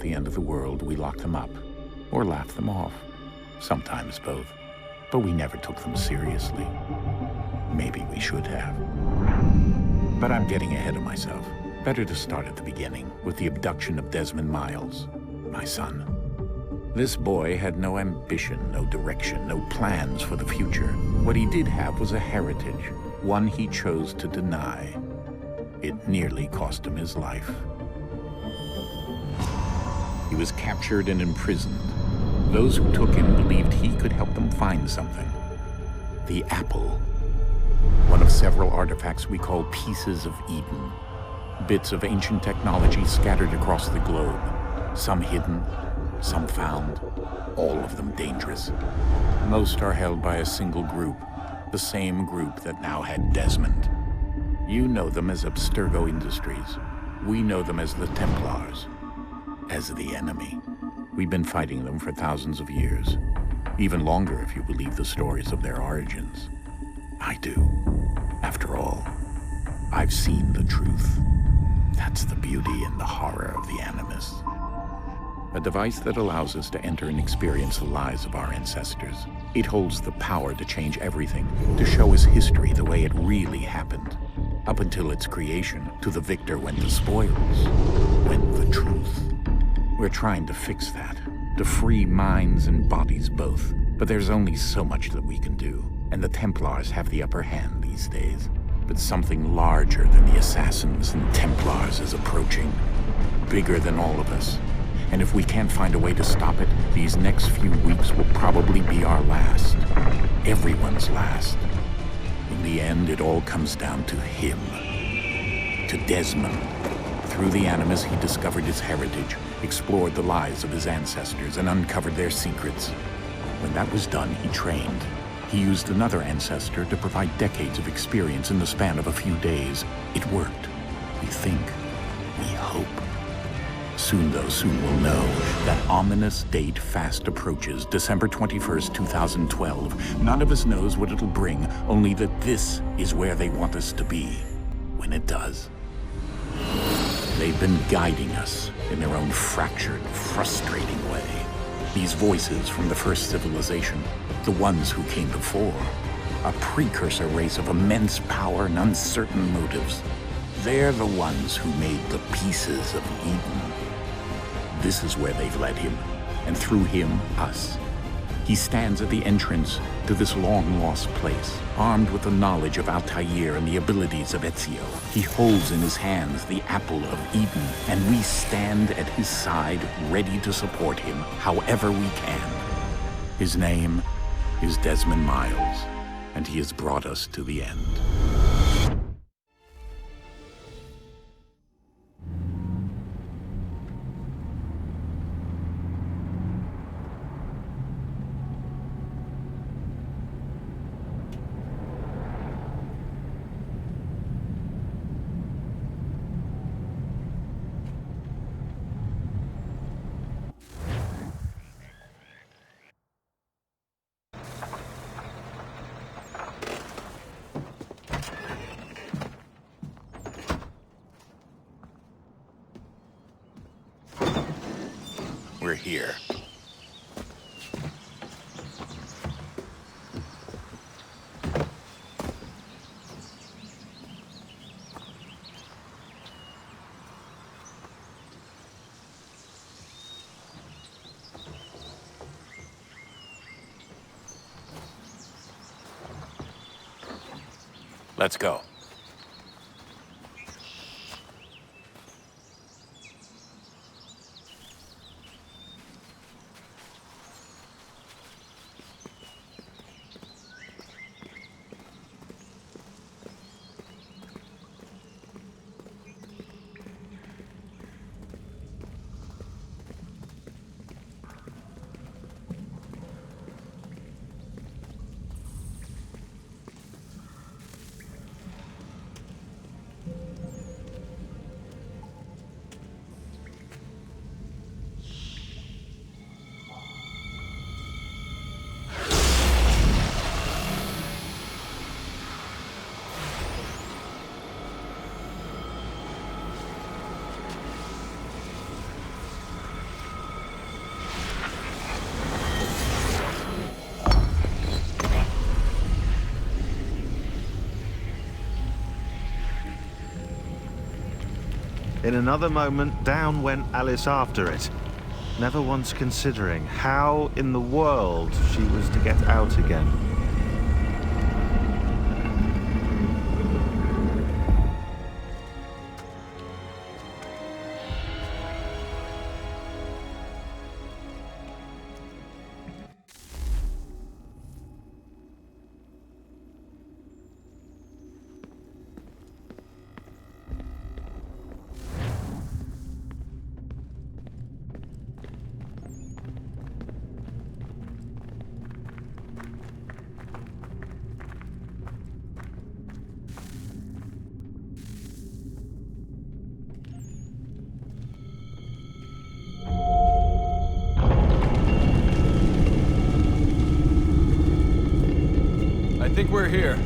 the end of the world, we locked them up, or laughed them off. Sometimes both. But we never took them seriously. Maybe we should have. But I'm getting ahead of myself. Better to start at the beginning, with the abduction of Desmond Miles, my son. This boy had no ambition, no direction, no plans for the future. What he did have was a heritage, one he chose to deny. It nearly cost him his life. He was captured and imprisoned. Those who took him believed he could help them find something. The apple. One of several artifacts we call pieces of Eden. Bits of ancient technology scattered across the globe. Some hidden, some found, all of them dangerous. Most are held by a single group, the same group that now had Desmond. You know them as Abstergo Industries. We know them as the Templars, as the enemy. We've been fighting them for thousands of years, even longer if you believe the stories of their origins. I do. After all, I've seen the truth. That's the beauty and the horror of the Animus. A device that allows us to enter and experience the lives of our ancestors. It holds the power to change everything, to show us history the way it really happened. Up until its creation, to the victor went the spoils, went the truth. We're trying to fix that, to free minds and bodies both. But there's only so much that we can do, and the Templars have the upper hand these days. But something larger than the Assassins and Templars is approaching, bigger than all of us. And if we can't find a way to stop it, these next few weeks will probably be our last. Everyone's last. In the end, it all comes down to him. To Desmond. Through the Animus, he discovered his heritage, explored the lives of his ancestors, and uncovered their secrets. When that was done, he trained. He used another ancestor to provide decades of experience in the span of a few days. It worked. We think. We hope. Soon we'll know. That ominous date fast approaches, December 21st, 2012. None of us knows what it'll bring, only that this is where they want us to be, when it does. They've been guiding us in their own fractured, frustrating way. These voices from the first civilization, the ones who came before, a precursor race of immense power and uncertain motives. They're the ones who made the pieces of Eden. This is where they've led him, and through him, us. He stands at the entrance to this long-lost place, armed with the knowledge of Altair and the abilities of Ezio. He holds in his hands the apple of Eden, and we stand at his side, ready to support him however we can. His name is Desmond Miles, and he has brought us to the end. We're here. Let's go. In another moment, down went Alice after it, never once considering how in the world she was to get out again. I think we're here.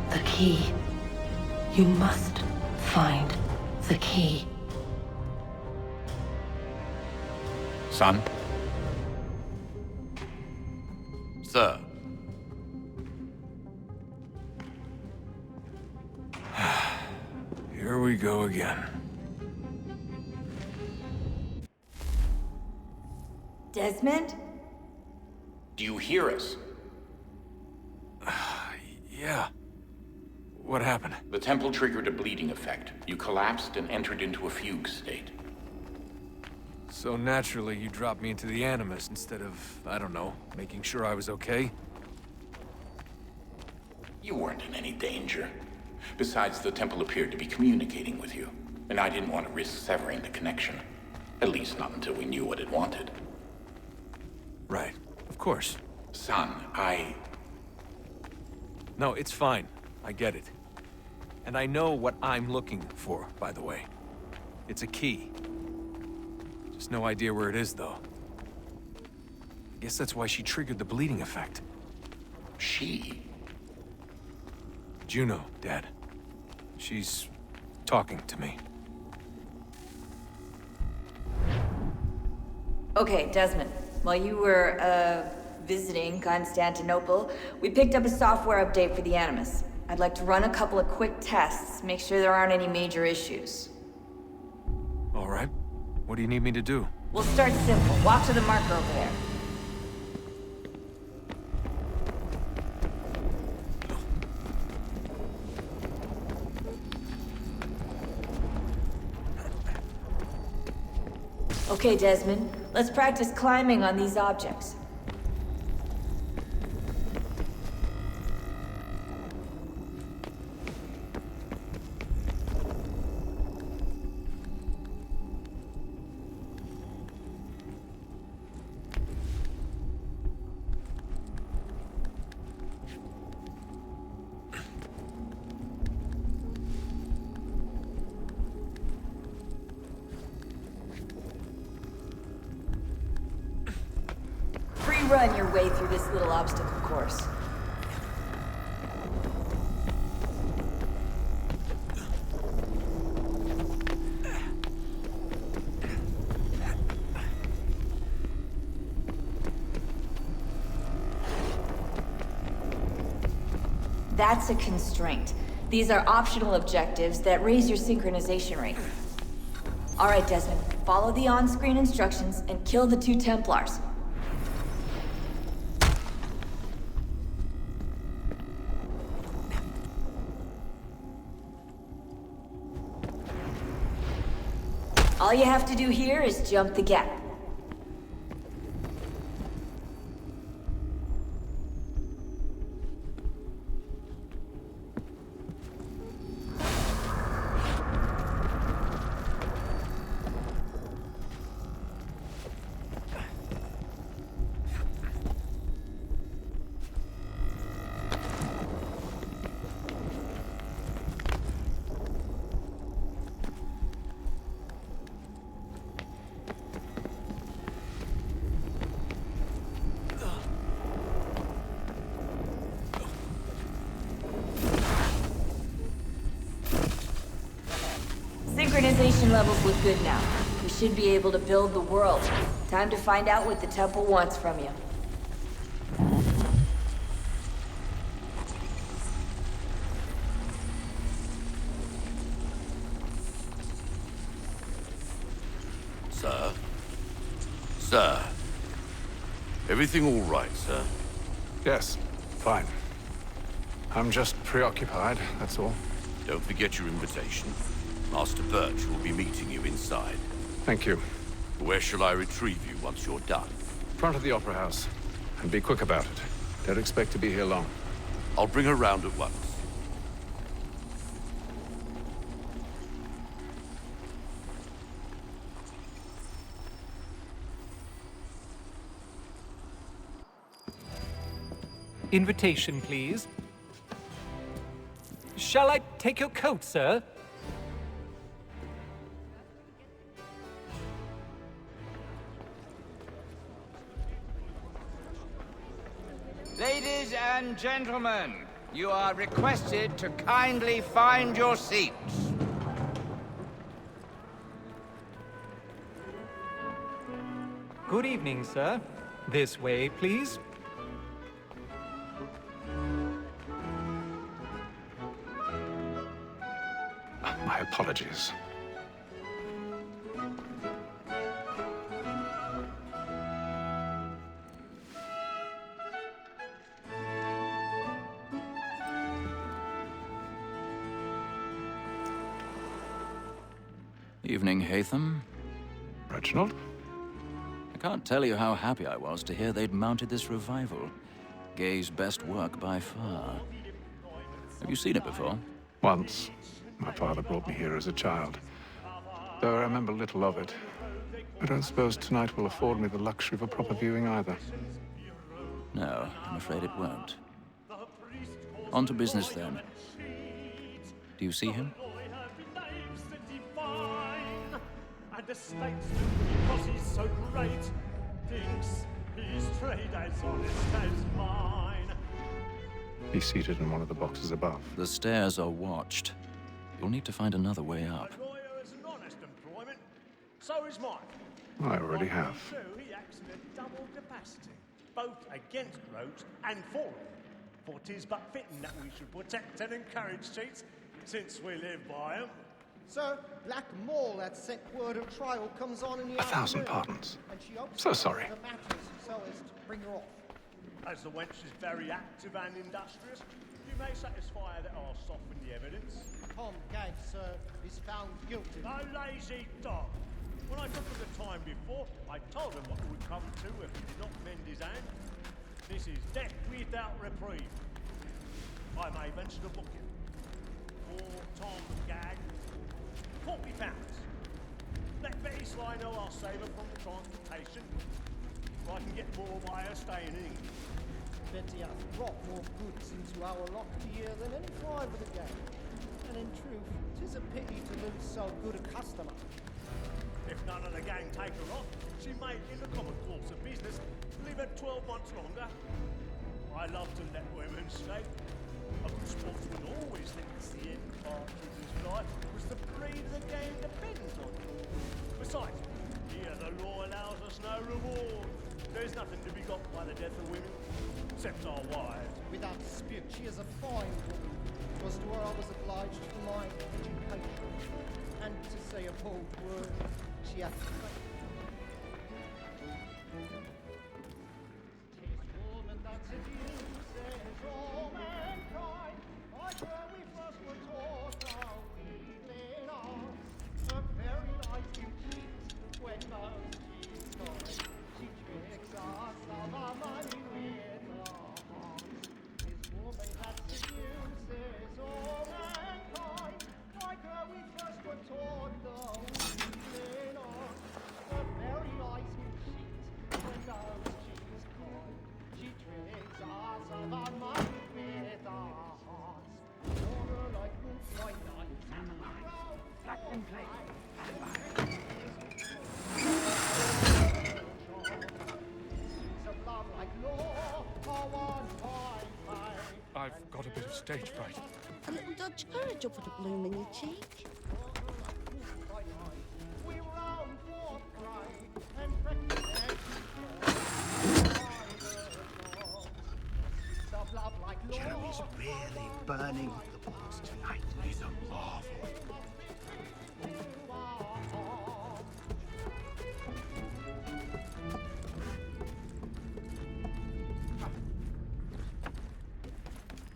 The key. You must find the key. Son? Sir. Here we go again. Desmond? Do you hear us? Yeah. What happened? The temple triggered a bleeding effect. You collapsed and entered into a fugue state. So naturally, you dropped me into the Animus instead of, I don't know, making sure I was okay? You weren't in any danger. Besides, the temple appeared to be communicating with you, and I didn't want to risk severing the connection. At least not until we knew what it wanted. Right. Of course. Son, No, it's fine. I get it. And I know what I'm looking for, by the way. It's a key. Just no idea where it is, though. I guess that's why she triggered the bleeding effect. She? Juno, Dad. She's talking to me. Okay, Desmond. While you were, visiting Constantinople, we picked up a software update for the Animus. I'd like to run a couple of quick tests, make sure there aren't any major issues. All right. What do you need me to do? We'll start simple. Walk to the marker over there. Okay, Desmond. Let's practice climbing on these objects. Run your way through this little obstacle course. That's a constraint. These are optional objectives that raise your synchronization rate. All right, Desmond. Follow the on-screen instructions and kill the 2 Templars. All you have to do here is jump the gap. Synchronization levels look good now. We should be able to build the world. Time to find out what the temple wants from you. Sir? Sir? Everything all right, sir? Yes, fine. I'm just preoccupied, that's all. Don't forget your invitation. Master Birch will be meeting you inside. Thank you. Where shall I retrieve you once you're done? Front of the Opera House. And be quick about it. Don't expect to be here long. I'll bring her round at once. Invitation, please. Shall I take your coat, sir? Ladies and gentlemen, you are requested to kindly find your seats. Good evening, sir. This way, please. My apologies. Evening, Hatham. Reginald? I can't tell you how happy I was to hear they'd mounted this revival. Gay's best work by far. Have you seen it before? Once. My father brought me here as a child. Though I remember little of it. I don't suppose tonight will afford me the luxury of a proper viewing either. No, I'm afraid it won't. On to business, then. Do you see him? The states, because he's so great, thinks his trade as honest as mine. He's seated in one of the boxes above. The stairs are watched. You'll need to find another way up. A lawyer is an honest employment, so is mine. I already have. So he acts in a double capacity, both against rogues and for them. For 'tis but fitting that we should protect and encourage cheats, since we live by 'em. Sir, Black Mall had set word of trial comes on in the 1,000 afternoon, pardons. and she hopes So sorry. the matters so as to bring her off. As the wench is very active and industrious, you may satisfy her that I'll soften the evidence. Tom Gag, sir, is found guilty. A lazy dog. When I took him the time before, I told him what would come to if he did not mend his hand. This is death without reprieve. I may venture to book him. For Tom Gag, £40. Let Betty Sly know I'll save her from transportation, so I can get more by her staying in England. Betty hath brought more goods into our locked here than any five of the gang. And in truth, 'tis a pity to lose so good a customer. If none of the gang take her on, she may, in the common course of business, leave her 12 months longer. I love to let women escape. A good sportsman always thinks the end part of his life was the breed the game depends on. Besides, here the law allows us no reward. There's nothing to be got by the death of women, except our wives. Without dispute, she is a fine woman. 'Twas to her I was obliged for my education. And to say a bold word, she hath faith. 'Tis woman that seduces all mankind. Like her we first were taught how weakling are. Her very life you cheat when most she's gone. She tricks us of our money with her heart. 'Tis woman that seduces all mankind. Like her we first were taught the weakling are. Her very eyes you cheat when most she's gone. She tricks us of our money with her hearts. Water like moonlight night. Black and I've got a bit of stage fright. A little Dodge courage will put a bloom in your cheek. Jeremy's really burning the boards tonight. He's a marvel.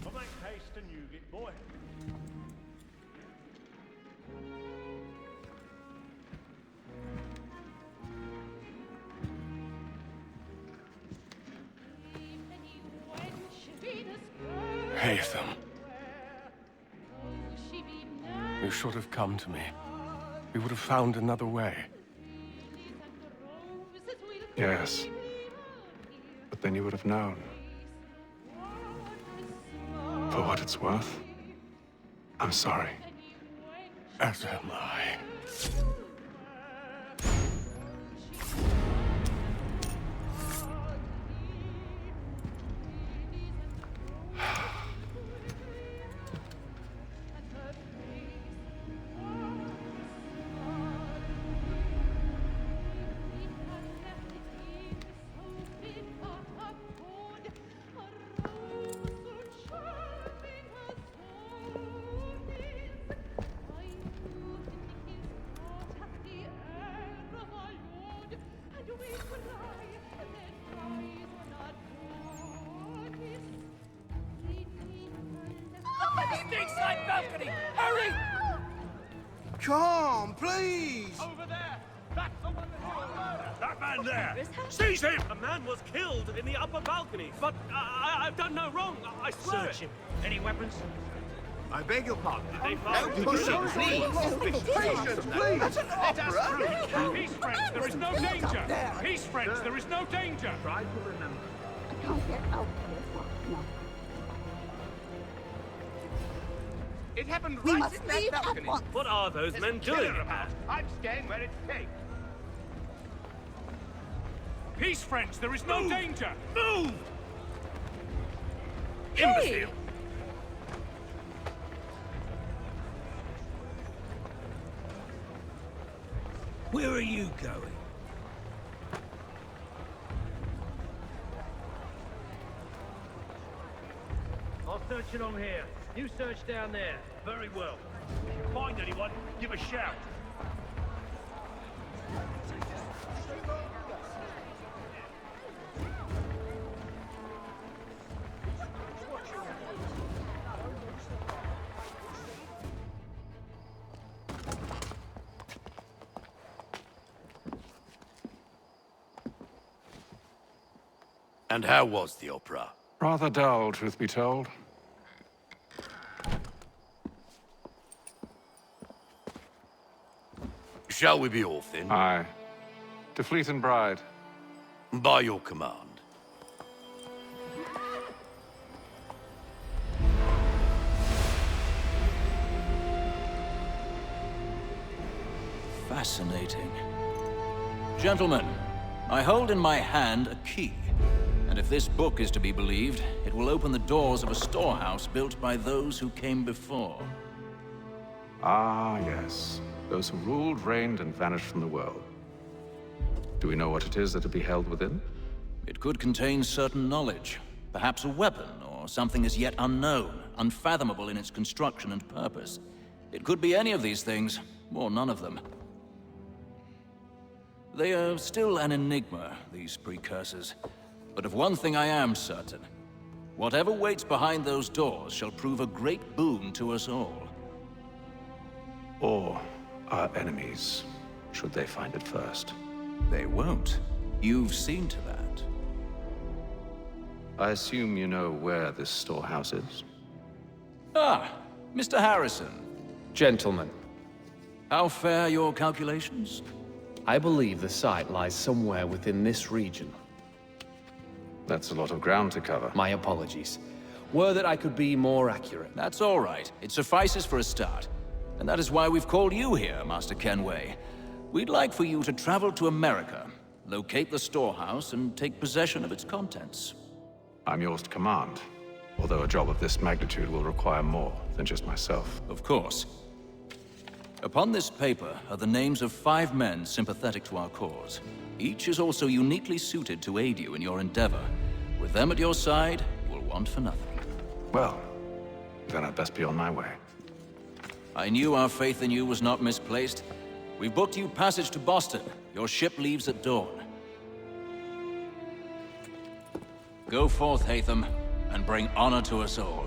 I'll make haste and you get, boy. Haytham. You should have come to me. We would have found another way. Yes. But then you would have known. For what it's worth, I'm sorry. As am I. Hurry! Come, please! Over there! That's the one that you're murdered! That man there! Seize him! A man was killed in the upper balcony, but I've done no wrong. I swear. Search him. Any weapons? I beg your pardon. Did they fire? No pushing, please! Patience, please! Let us through! Peace, friends, there is no danger! Peace, friends, there is no danger! Try to remember. I can't get out of here. No. It happened We right must in that leave at balcony. once. What are those men doing? I'm staying where it's safe. Peace, friends, there is no danger! Move! Imbecile! Where are you going? I'll search along here. You search down there. Very well. If you find anyone, give a shout. And how was the opera? Rather dull, truth be told. Shall we be off then? Aye. To Fleet and Bride. By your command. Fascinating. Gentlemen, I hold in my hand a key. And if this book is to be believed, it will open the doors of a storehouse built by those who came before. Ah, yes. Those who ruled, reigned, and vanished from the world. Do we know what it is that will be held within? It could contain certain knowledge, perhaps a weapon, or something as yet unknown, unfathomable in its construction and purpose. It could be any of these things, or none of them. They are still an enigma, these precursors. But of one thing I am certain. Whatever waits behind those doors shall prove a great boon to us all. Or our enemies, should they find it first. They won't. You've seen to that. I assume you know where this storehouse is? Ah, Mr. Harrison. Gentlemen, How fare your calculations? I believe the site lies somewhere within this region. That's a lot of ground to cover. My apologies. Were that I could be more accurate. That's all right. It suffices for a start. And that is why we've called you here, Master Kenway. We'd like for you to travel to America, locate the storehouse, and take possession of its contents. I'm yours to command, although a job of this magnitude will require more than just myself. Of course. Upon this paper are the names of 5 men sympathetic to our cause. Each is also uniquely suited to aid you in your endeavor. With them at your side, you will want for nothing. Well, then I'd best be on my way. I knew our faith in you was not misplaced. We've booked you passage to Boston. Your ship leaves at dawn. Go forth, Hatham, and bring honor to us all.